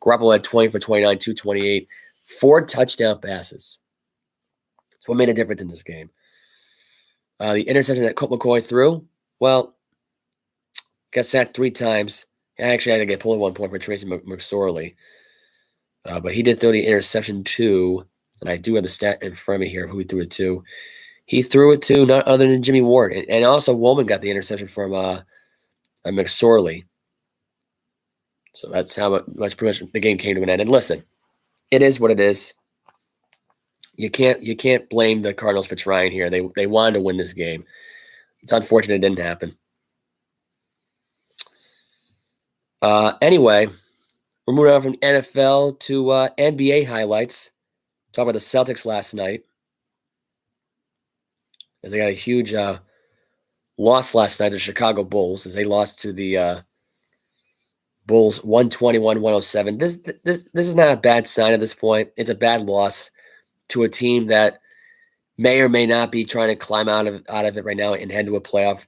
Garoppolo had 20 for 29, 228, 4 touchdown passes. That's what made a difference in this game. The interception that Colt McCoy threw, well, got sacked 3 times. I actually had to get pulled at one point for Tracy McSorley. But he did throw the interception too, and I do have the stat in front of me here of who he threw it to. He threw it to none other than Jimmy Ward. And also Woolman got the interception from McSorley. So that's how much pretty much the game came to an end. And listen, it is what it is. You can't blame the Cardinals for trying here. They wanted to win this game. It's unfortunate it didn't happen. Anyway, we're moving on from NFL to NBA highlights. Talk about the Celtics last night. As they got a huge loss last night to the Chicago Bulls, as they lost to the Bulls 121-107. This is not a bad sign at this point. It's a bad loss to a team that may or may not be trying to climb out of it right now and head to a playoff,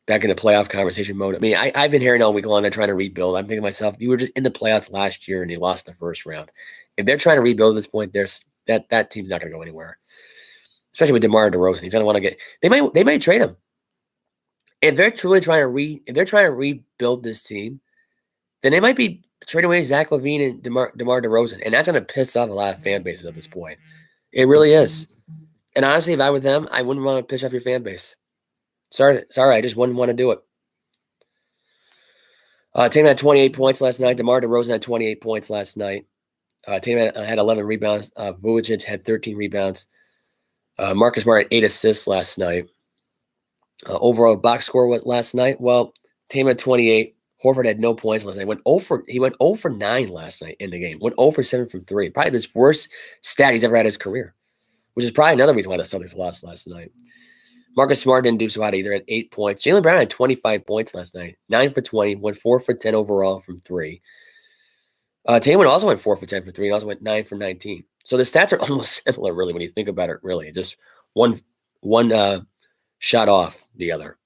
back in the playoff conversation mode. I mean, I've been hearing all week long they're trying to rebuild. I'm thinking to myself, you were just in the playoffs last year and you lost in the first round. If they're trying to rebuild at this point, that team's not going to go anywhere. Especially with DeMar DeRozan, he's going to want to get. They might trade him. If they're truly trying to rebuild this team, then they might be trading away Zach LaVine and DeMar DeRozan, and that's going to piss off a lot of fan bases at this point. It really is. And honestly, if I were them, I wouldn't want to piss off your fan base. Sorry, I just wouldn't want to do it. Tatum had 28 points last night. DeMar DeRozan had 28 points last night. Tatum had 11 rebounds. Vucevic had 13 rebounds. Marcus Smart had 8 assists last night. Overall box score last night, well, Tatum had 28. Horford had no points last night. He went 0 for 9 last night in the game. Went 0 for 7 from 3. Probably his worst stat he's ever had in his career, which is probably another reason why the Celtics lost last night. Marcus Smart didn't do so hot either at 8 points. Jaylen Brown had 25 points last night. 9 for 20. Went 4 for 10 overall from 3. Tatum also went 4 for 10 for 3. And also went 9 for 19. So the stats are almost similar, really, when you think about it, really. Just one shot off the other.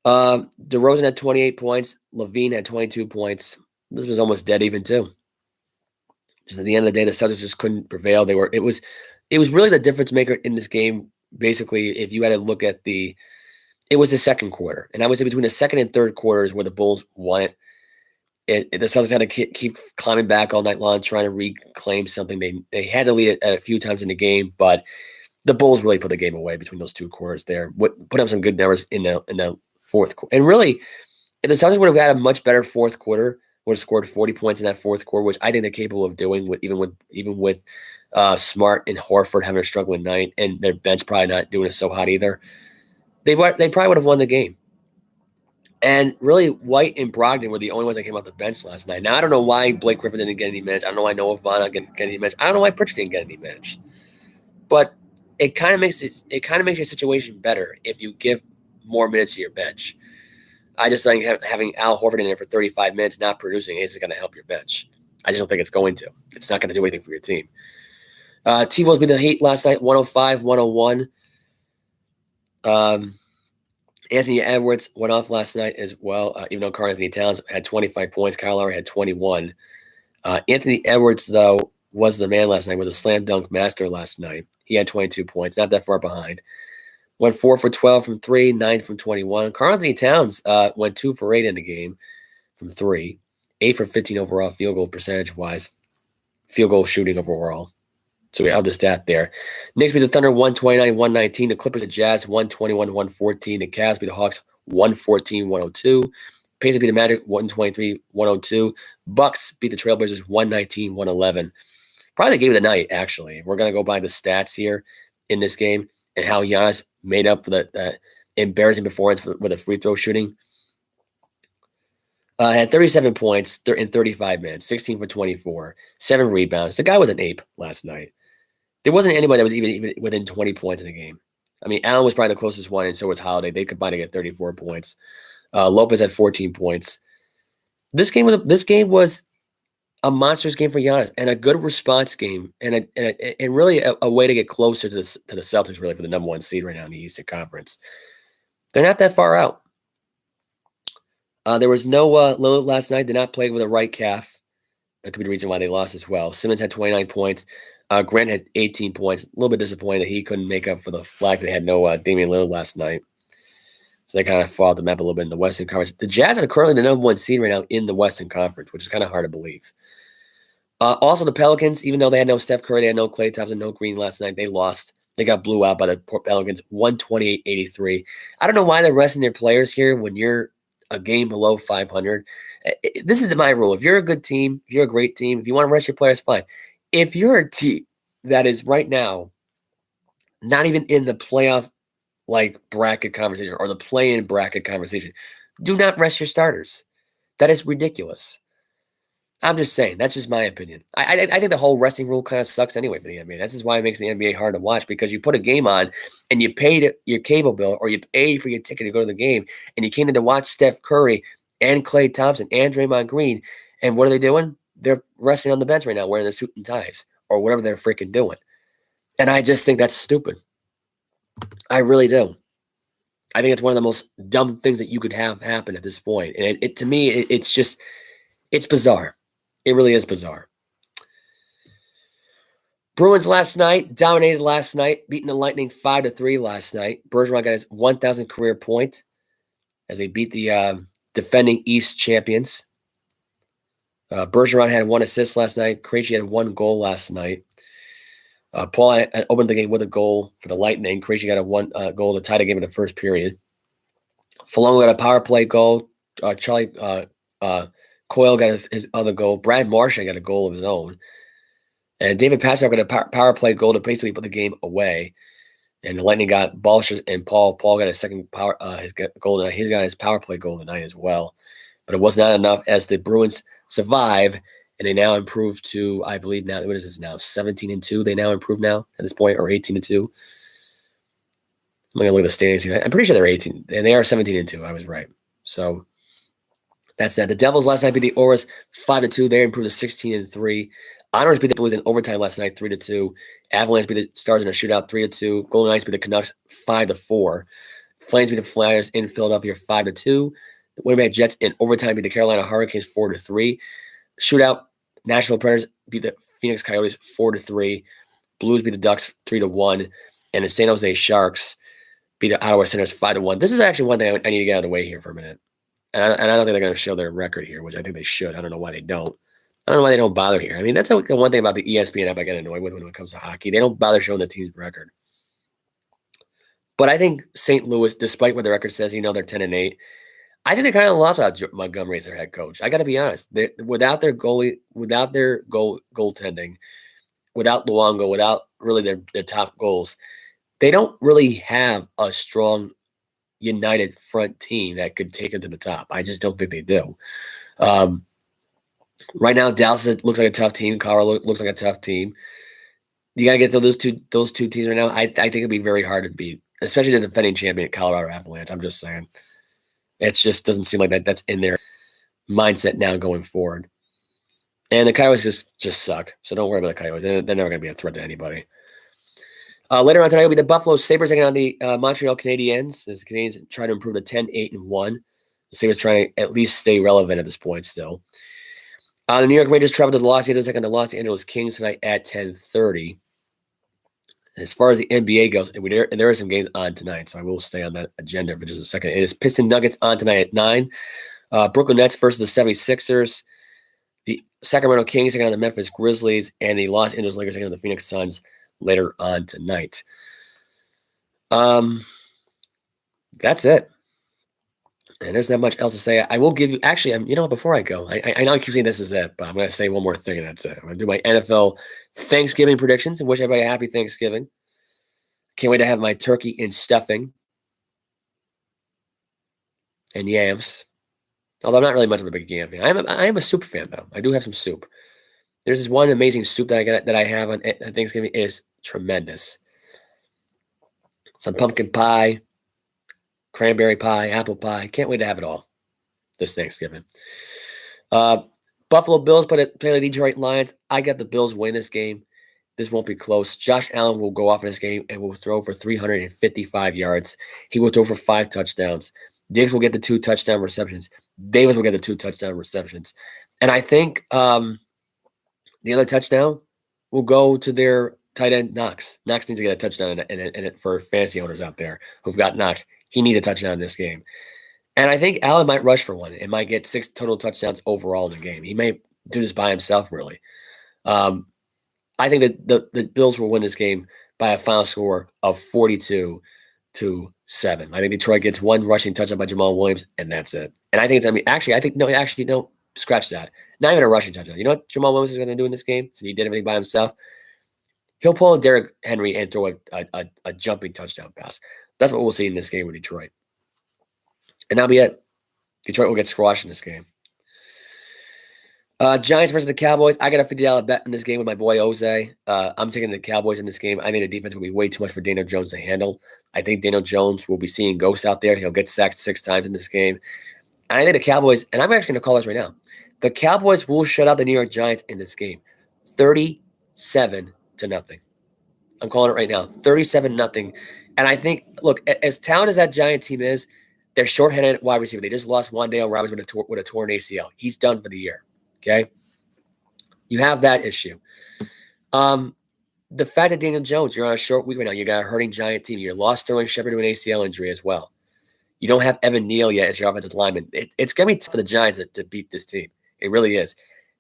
DeRozan had 28 points. LaVine had 22 points. This was almost dead even, too. Just at the end of the day, the Celtics just couldn't prevail. It was really the difference maker in this game. Basically, if you had to look at it was the second quarter. And I would say between the second and third quarters where the Bulls won it. The Celtics had to keep climbing back all night long, trying to reclaim something. They had to lead it at a few times in the game, but the Bulls really put the game away between those two quarters there. Put up some good numbers in the fourth quarter. And really, if the Celtics would have had a much better fourth quarter, would have scored 40 points in that fourth quarter, which I think they're capable of doing, even with Smart and Horford having a struggling night, and their bench probably not doing it so hot either. They probably would have won the game. And really, White and Brogdon were the only ones that came off the bench last night. Now, I don't know why Blake Griffin didn't get any minutes. I don't know why Noah Vaughn didn't get any minutes. I don't know why Pritchard didn't get any minutes. But it kind of makes your situation better if you give more minutes to your bench. I just think having Al Horford in there for 35 minutes, not producing, isn't going to help your bench. I just don't think it's going to. It's not going to do anything for your team. T-Wolves beat the Heat last night, 105-101. Anthony Edwards went off last night as well, even though Karl-Anthony Towns had 25 points. Kyle Lowry had 21. Anthony Edwards, though, was the man last night, was a slam dunk master last night. He had 22 points, not that far behind. Went 4 for 12 from 3, 9 from 21. Karl-Anthony Towns went 2 for 8 in the game from 3, 8 for 15 overall field goal percentage-wise, field goal shooting overall. So we have the stat there. Knicks beat the Thunder 129-119. The Clippers, the Jazz 121-114. The Cavs beat the Hawks 114-102. Pacers beat the Magic 123-102. Bucks beat the Trailblazers 119-111. Probably the game of the night, actually. We're going to go by the stats here in this game and how Giannis made up for that embarrassing performance with a free throw shooting. Had 37 points in 35 minutes, 16 for 24, 7 rebounds. The guy was an ape last night. There wasn't anybody that was even within 20 points in the game. I mean, Allen was probably the closest one, and so was Holiday. They combined to get 34 points. Lopez had 14 points. This game was a monstrous game for Giannis and a good response game, and really a way to get closer to the Celtics, really, for the number 1 seed right now in the Eastern Conference. They're not that far out. There was no Lillard last night. Did not play with a right calf. That could be the reason why they lost as well. Simmons had 29 points. Grant had 18 points. A little bit disappointed that he couldn't make up for the fact that they had no Damian Lillard last night. So they kind of fall off the map a little bit in the Western Conference. The Jazz are currently the number 1 seed right now in the Western Conference, which is kind of hard to believe. Also, the Pelicans, even though they had no Steph Curry, they had no Klay Thompson, no Green last night, they lost. They got blew out by the Pelicans, 128-83. I don't know why they're resting their players here when you're a game below 500. This is my rule. If you're a good team, if you're a great team, if you want to rest your players, fine. If you're a team that is right now not even in the playoff bracket conversation or the play-in bracket conversation, do not rest your starters. That is ridiculous. I'm just saying. That's just my opinion. I think the whole resting rule kind of sucks anyway for the NBA. That's just why it makes the NBA hard to watch, because you put a game on and you paid your cable bill or you paid for your ticket to go to the game and you came in to watch Steph Curry and Klay Thompson and Draymond Green, and what are they doing? They're resting on the bench right now wearing their suit and ties or whatever they're freaking doing. And I just think that's stupid. I really do. I think it's one of the most dumb things that you could have happen at this point. And to me, it's bizarre. It really is bizarre. Bruins last night, dominated last night, beating the Lightning 5-3 last night. Bergeron got his 1,000th career point as they beat the defending East champions. Bergeron had 1 assist last night. Krejci had 1 goal last night. Paul had opened the game with a goal for the Lightning. Krejci got a 1 goal to tie the game in the first period. Foligno got a power play goal. Charlie Coyle got his other goal. Brad Marchand got a goal of his own. And David Pastrnak got a power play goal to basically put the game away. And the Lightning got Balchers and Paul. Paul got a second his goal tonight. He's got his power play goal tonight as well. But it was not enough as the Bruins survive, and they now improve to, I believe now, what is this now, 17-2? They now improve now at this point, or 18-2? I'm going to look at the standings here. I'm pretty sure they're 18, and they are 17-2. I was right. So that's that. The Devils last night beat the Oilers 5-2. They improved to 16-3. Honors beat the Blues in overtime last night 3-2. Avalanche beat the Stars in a shootout 3-2. Golden Knights beat the Canucks 5-4. Flames beat the Flyers in Philadelphia 5-2. The Winnipeg Jets in overtime beat the Carolina Hurricanes 4-3. Shootout, Nashville Predators beat the Phoenix Coyotes 4-3. Blues beat the Ducks 3-1. And the San Jose Sharks beat the Ottawa Senators 5-1. This is actually one thing I need to get out of the way here for a minute. And I don't think they're going to show their record here, which I think they should. I don't know why they don't. I don't know why they don't bother here. I mean, that's the one thing about the ESPN app I get annoyed with when it comes to hockey. They don't bother showing the team's record. But I think St. Louis, despite what the record says, they're 10-8. I think they kind of lost without Montgomery as their head coach. I got to be honest. Without their goalie, without their goaltending, without Luongo, without really their top goals, they don't really have a strong, united front team that could take them to the top. I just don't think they do. Right now, Dallas looks like a tough team. Colorado looks like a tough team. You got to get those two teams right now. I think it'd be very hard to beat, especially the defending champion Colorado Avalanche. I'm just saying. It just doesn't seem like that's in their mindset now going forward. And the Coyotes just suck. So don't worry about the Coyotes. They're never going to be a threat to anybody. Later on tonight will be the Buffalo Sabres taking on the Montreal Canadiens as the Canadiens try to improve to 10-8-1. The Sabres trying to at least stay relevant at this point still. The New York Rangers travel to the Los Angeles taking on the Los Angeles Kings tonight at 10:30. As far as the NBA goes, there are some games on tonight, so I will stay on that agenda for just a second. It is Piston Nuggets on tonight at 9. Brooklyn Nets versus the 76ers. The Sacramento Kings taking on the Memphis Grizzlies, and the Los Angeles Lakers taking on the Phoenix Suns later on tonight. That's it. And there's not much else to say. I will give you, actually, before I go, I know I keep saying this is it, but I'm going to say one more thing, and that's it. I'm going to do my NFL Thanksgiving predictions and wish everybody a happy Thanksgiving. Can't wait to have my turkey and stuffing and yams. Although I'm not really much of a big yam fan. I am a soup fan, though. I do have some soup. There's this one amazing soup that I have on Thanksgiving. It is tremendous. Some pumpkin pie, cranberry pie, apple pie. Can't wait to have it all this Thanksgiving. Buffalo Bills play the Detroit Lions. I got the Bills win this game. This won't be close. Josh Allen will go off in this game and will throw for 355 yards. He will throw for 5 touchdowns. Diggs will get the 2 touchdown receptions. Davis will get the 2 touchdown receptions. And I think the other touchdown will go to their tight end, Knox. Knox needs to get a touchdown in it for fantasy owners out there who've got Knox. He needs a touchdown in this game. And I think Allen might rush for one and might get 6 total touchdowns overall in the game. He may do this by himself, really. I think that the Bills will win this game by a final score of 42-7. I think Detroit gets 1 rushing touchdown by Jamal Williams, and that's it. And I think it's going to be, no, scratch that. Not even a rushing touchdown. You know what Jamal Williams is going to do in this game? Since he did everything by himself? He'll pull a Derrick Henry and throw a jumping touchdown pass. That's what we'll see in this game with Detroit. And that'll be it. Detroit will get squashed in this game. Giants versus the Cowboys. I got a $50 bet in this game with my boy Jose. I'm taking the Cowboys in this game. I think the defense will be way too much for Daniel Jones to handle. I think Daniel Jones will be seeing ghosts out there. He'll get sacked 6 times in this game. And I think the Cowboys, and I'm actually going to call this right now, the Cowboys will shut out the New York Giants in this game. 37-0. I'm calling it right now. 37-0. And I think, look, as talented as that Giant team is, they're shorthanded at wide receiver. They just lost Wan'Dale Robinson with a torn ACL. He's done for the year. Okay? You have that issue. The fact that Daniel Jones, you're on a short week right now. You got a hurting Giant team. You lost Sterling Shepard to an ACL injury as well. You don't have Evan Neal yet as your offensive lineman. It's going to be tough for the Giants to beat this team. It really is.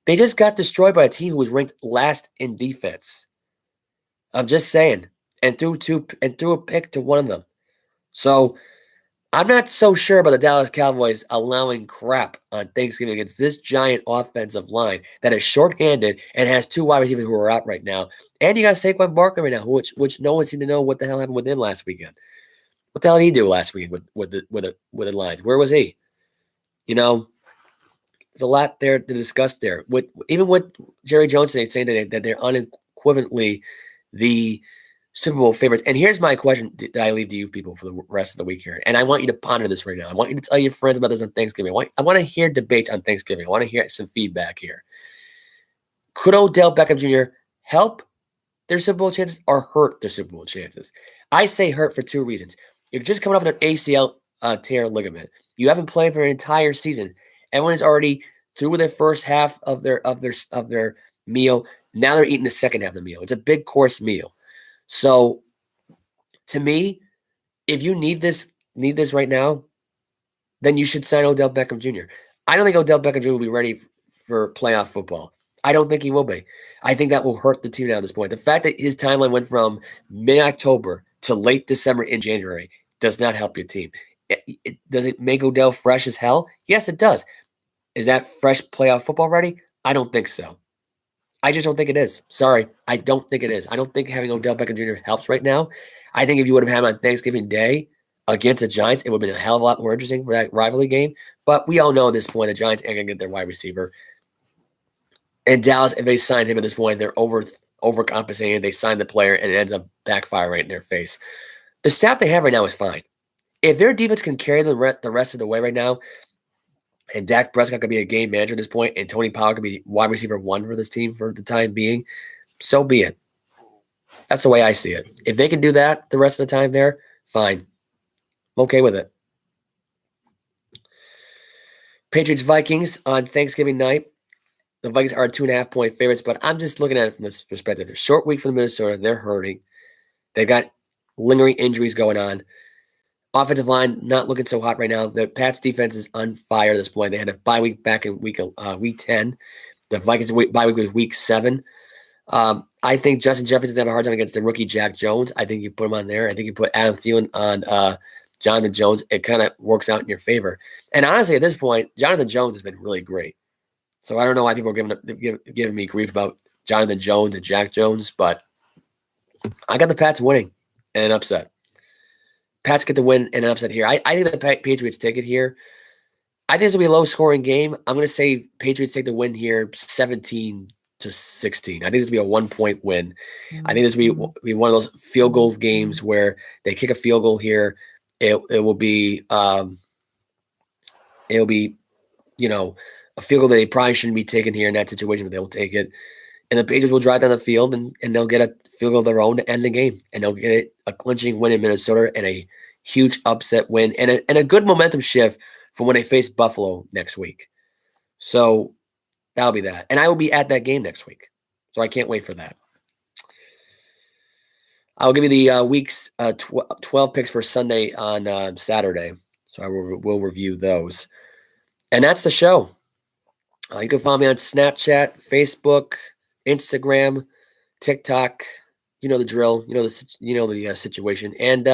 They just got destroyed by a team who was ranked last in defense. I'm just saying. And threw a pick to one of them. So I'm not so sure about the Dallas Cowboys allowing crap on Thanksgiving against this Giant offensive line that is shorthanded and has 2 wide receivers who are out right now. And you got Saquon Barkley right now, which no one seemed to know what the hell happened with him last weekend. What the hell did he do last weekend with the Lions? Where was he? There's a lot there to discuss there. Even with Jerry Jones today saying that they're unequivocally the Super Bowl favorites. And here's my question that I leave to you people for the rest of the week here. And I want you to ponder this right now. I want you to tell your friends about this on Thanksgiving. I want to hear debates on Thanksgiving. I want to hear some feedback here. Could Odell Beckham Jr. help their Super Bowl chances or hurt their Super Bowl chances? I say hurt for 2 reasons. You're just coming off an ACL tear ligament. You haven't played for an entire season. Everyone is already through their first half of their meal. Now they're eating the second half of the meal. It's a big course meal. So, to me, if you need this right now, then you should sign Odell Beckham Jr. I don't think Odell Beckham Jr. will be ready for playoff football. I don't think he will be. I think that will hurt the team now at this point. The fact that his timeline went from mid-October to late December in January does not help your team. Does it make Odell fresh as hell? Yes, it does. Is that fresh playoff football ready? I don't think so. I just don't think it is. Sorry, I don't think it is. I don't think having Odell Beckham Jr. helps right now. I think if you would have had him on Thanksgiving Day against the Giants, it would have been a hell of a lot more interesting for that rivalry game. But we all know at this point the Giants ain't going to get their wide receiver. And Dallas, if they sign him at this point, they're overcompensating. They sign the player, and it ends up backfiring right in their face. The staff they have right now is fine. If their defense can carry the rest of the way right now, and Dak Prescott could be a game manager at this point, and Tony Pollard could be wide receiver 1 for this team for the time being, so be it. That's the way I see it. If they can do that the rest of the time there, fine. I'm okay with it. Patriots-Vikings on Thanksgiving night. The Vikings are 2.5-point favorites, but I'm just looking at it from this perspective. Short week for Minnesota. They're hurting. They got lingering injuries going on. Offensive line not looking so hot right now. The Pats defense is on fire at this point. They had a bye week back in week 10. The Vikings bye week was week 7. I think Justin Jefferson's having a hard time against the rookie Jack Jones. I think you put him on there. I think you put Adam Thielen on Jonathan Jones. It kind of works out in your favor. And honestly, at this point, Jonathan Jones has been really great. So I don't know why people are giving me grief about Jonathan Jones and Jack Jones, but I got the Pats winning and an upset. Pats get the win and an upset here. I think the Patriots take it here. I think this will be a low-scoring game. I'm going to say Patriots take the win here 17-16. I think this will be a 1-point win. I think this will be one of those field goal games where they kick a field goal here. It will be a field goal that they probably shouldn't be taking here in that situation, but they will take it. And the Patriots will drive down the field, and they'll get a field goal of their own to end the game. And they'll get a clinching win in Minnesota and a huge upset win and a good momentum shift from when they face Buffalo next week. So that'll be that. And I will be at that game next week. So I can't wait for that. I'll give you the week's 12 picks for Sunday on Saturday. So I will review those. And that's the show. You can follow me on Snapchat, Facebook, Instagram, TikTok. You know the drill. You know the situation. And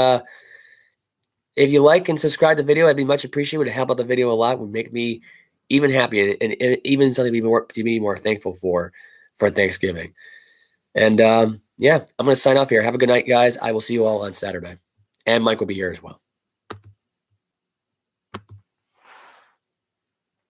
if you like and subscribe to the video, I'd be much appreciated. It would help out the video a lot. It would make me even happier and even something to be more thankful for Thanksgiving. And I'm going to sign off here. Have a good night, guys. I will see you all on Saturday. And Mike will be here as well.